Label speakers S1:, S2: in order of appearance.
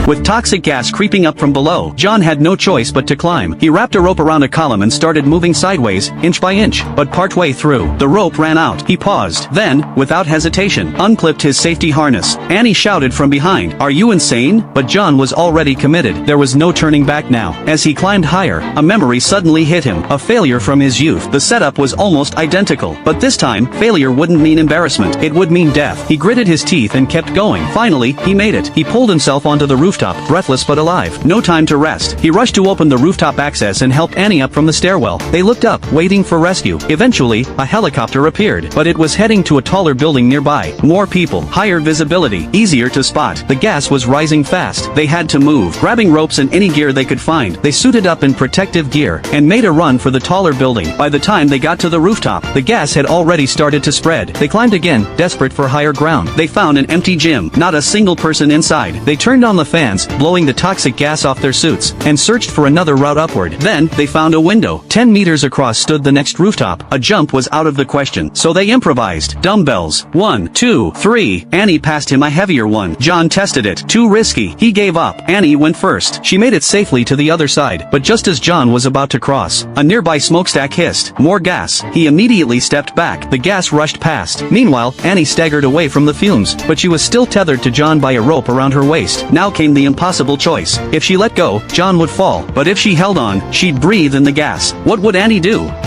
S1: With toxic gas creeping up from below, John had no choice but to climb. He wrapped a rope around a column and started moving sideways, inch by inch. But partway through, the rope ran out. He paused. Then, without hesitation, unclipped his safety harness. Annie shouted from behind, "Are you insane?" But John was already committed. There was no turning back now. As he climbed higher, a memory suddenly hit him. A failure from his youth. The setup was almost identical. But this time, failure wouldn't mean embarrassment. It would mean death. He gritted his teeth and kept going. Finally, he made it. He pulled himself onto the rooftop, breathless but alive. No time to rest. He rushed to open the rooftop access and help Annie up from the stairwell. They looked up, waiting for rescue. Eventually, a helicopter appeared, but it was heading to a taller building nearby. More people, higher visibility, easier to spot. The gas was rising fast. They had to move, grabbing ropes and any gear they could find. They suited up in protective gear and made a run for the taller building. By the time they got to the rooftop, the gas had already started to spread. They climbed again, desperate for higher ground. They found an empty gym, not a single person inside. They turned on the fans, blowing the toxic gas off their suits, and searched for another route upward. Then, they found a window. 10 meters across stood the next rooftop. A jump was out of the question, so they improvised. Dumbbells. 1, 2, 3. Annie passed him a heavier one. John tested it. Too risky. He gave up. Annie went first. She made it safely to the other side, but just as John was about to cross, a nearby smokestack hissed. More gas. He immediately stepped back. The gas rushed past. Meanwhile, Annie staggered away from the fumes, but she was still tethered to John by a rope around her waist. Now came the impossible choice. If she let go, John would fall, but if she held on, she'd breathe in the gas. What would Annie do?